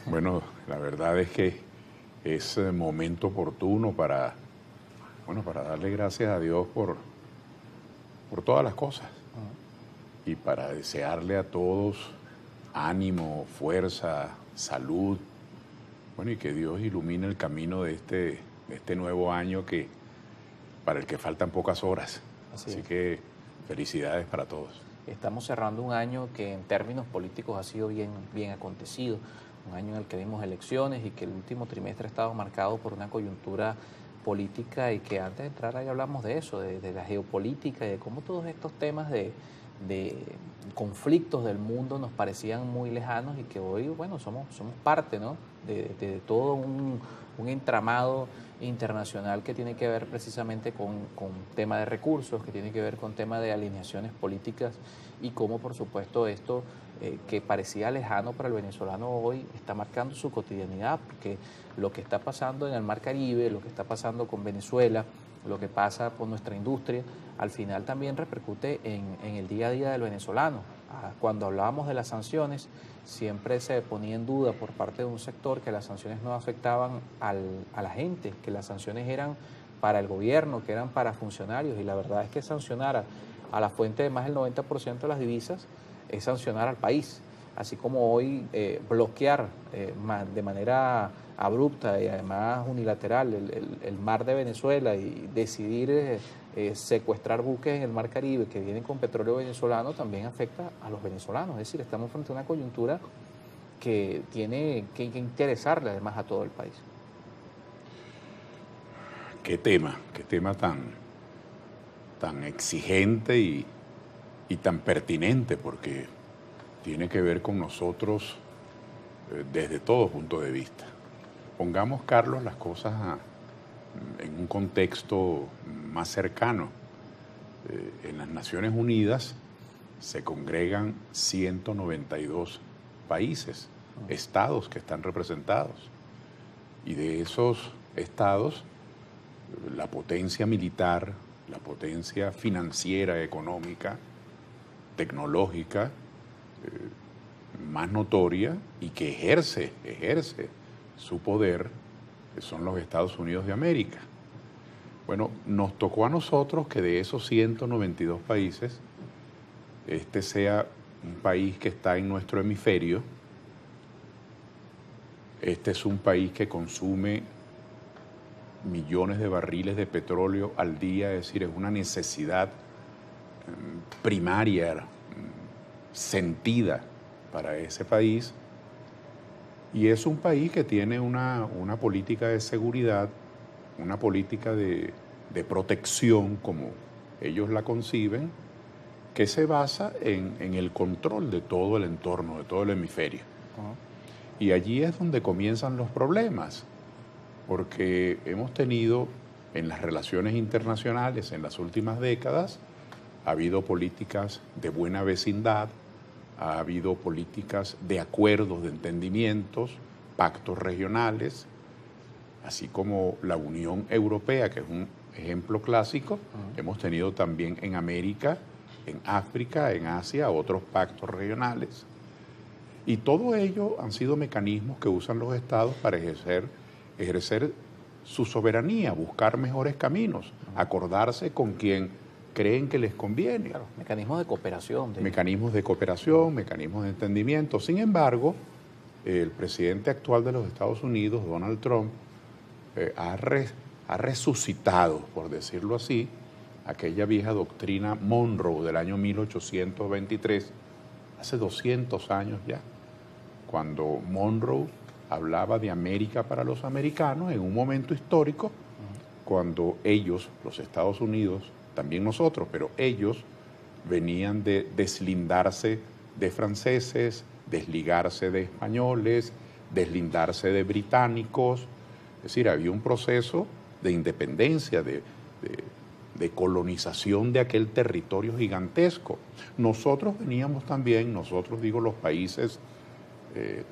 Bueno, la verdad es que es momento oportuno para, bueno, para darle gracias a Dios por todas las cosas y para desearle a todos ánimo, fuerza, salud, bueno, y que Dios ilumine el camino de este nuevo año para el que faltan pocas horas. Así que felicidades para todos. Estamos cerrando un año que en términos políticos ha sido bien, bien acontecido, un año en el que vimos elecciones y que el último trimestre ha estado marcado por una coyuntura política y que antes de entrar ahí hablamos de eso, de la geopolítica y de cómo todos estos temas de conflictos del mundo nos parecían muy lejanos y que hoy, bueno, somos parte, ¿no? de todo un entramado internacional que tiene que ver precisamente con tema de recursos, que tiene que ver con tema de alineaciones políticas y cómo, por supuesto, esto que parecía lejano para el venezolano hoy está marcando su cotidianidad, porque lo que está pasando en el Mar Caribe, lo que está pasando con Venezuela, lo que pasa con nuestra industria, al final también repercute en el día a día del venezolano. Cuando hablábamos de las sanciones, siempre se ponía en duda por parte de un sector que las sanciones no afectaban a la gente, que las sanciones eran para el gobierno, que eran para funcionarios, y la verdad es que sancionar a la fuente de más del 90% de las divisas es sancionar al país. Así como hoy bloquear de manera abrupta y además unilateral el mar de Venezuela y decidir secuestrar buques en el Mar Caribe que vienen con petróleo venezolano también afecta a los venezolanos. Es decir, estamos frente a una coyuntura que tiene que interesarle además a todo el país. Qué tema tan exigente y tan pertinente, porque tiene que ver con nosotros desde todo punto de vista. Pongamos, Carlos, las cosas en un contexto más cercano. En las Naciones Unidas se congregan 192 países, estados que están representados. Y de esos estados, la potencia militar, la potencia financiera, económica, tecnológica, más notoria y que ejerce su poder, son los Estados Unidos de América. Bueno, nos tocó a nosotros que de esos 192 países, este sea un país que está en nuestro hemisferio. Este es un país que consume millones de barriles de petróleo al día, es decir, es una necesidad primaria, sentida para ese país. Y es un país que tiene una política de seguridad, una política de protección, como ellos la conciben, que se basa en el control de todo el entorno, de todo el hemisferio. Y allí es donde comienzan los problemas, porque hemos tenido en las relaciones internacionales en las últimas décadas, ha habido políticas de buena vecindad, ha habido políticas de acuerdos, de entendimientos, pactos regionales, así como la Unión Europea, que es un ejemplo clásico. Hemos tenido también en América, en África, en Asia, otros pactos regionales. Y todo ello han sido mecanismos que usan los estados para ejercer su soberanía, buscar mejores caminos, acordarse con quien creen que les conviene. Claro, mecanismos de cooperación. Mecanismos de cooperación, mecanismos de entendimiento. Sin embargo, el presidente actual de los Estados Unidos, Donald Trump, ha resucitado, por decirlo así, aquella vieja doctrina Monroe del año 1823, hace 200 años ya, cuando Monroe hablaba de América para los americanos en un momento histórico, cuando ellos, los Estados Unidos, también nosotros, pero ellos venían de deslindarse de franceses, desligarse de españoles, deslindarse de británicos. Es decir, había un proceso de independencia, de colonización de aquel territorio gigantesco. Nosotros veníamos también, nosotros digo los países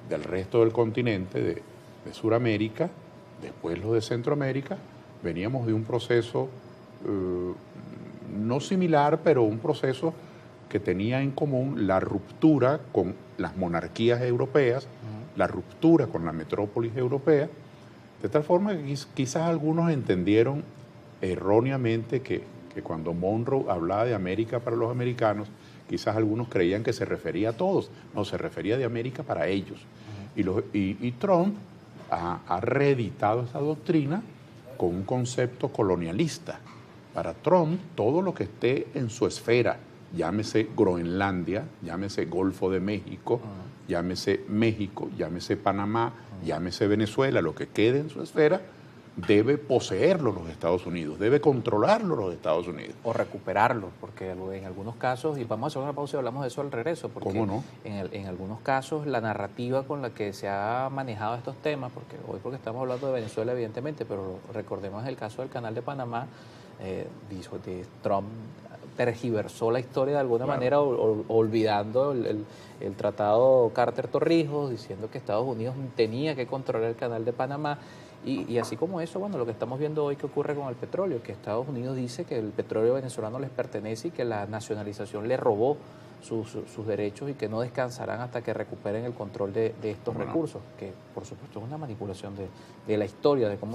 del resto del continente, de Sudamérica, después los de Centroamérica, veníamos de un proceso no similar, pero un proceso que tenía en común la ruptura con las monarquías europeas la ruptura con la metrópolis europea, de tal forma que quizás algunos entendieron erróneamente que cuando Monroe hablaba de América para los americanos, quizás algunos creían que se refería a todos, no, se refería de América para ellos. Y Trump ha reeditado esa doctrina con un concepto colonialista. Para Trump, todo lo que esté en su esfera, llámese Groenlandia, llámese Golfo de México, llámese México, llámese Panamá, llámese Venezuela, lo que quede en su esfera, debe poseerlo los Estados Unidos, debe controlarlo los Estados Unidos. O recuperarlo, porque en algunos casos, y vamos a hacer una pausa y hablamos de eso al regreso, porque ¿cómo no? en algunos casos la narrativa con la que se ha manejado estos temas, porque estamos hablando de Venezuela evidentemente, pero recordemos el caso del Canal de Panamá, Trump tergiversó la historia de alguna manera, olvidando el tratado Carter-Torrijos, diciendo que Estados Unidos tenía que controlar el Canal de Panamá. Y así como eso, bueno, lo que estamos viendo hoy que ocurre con el petróleo, que Estados Unidos dice que el petróleo venezolano les pertenece y que la nacionalización le robó sus derechos y que no descansarán hasta que recuperen el control de estos recursos, que por supuesto es una manipulación de la historia, de cómo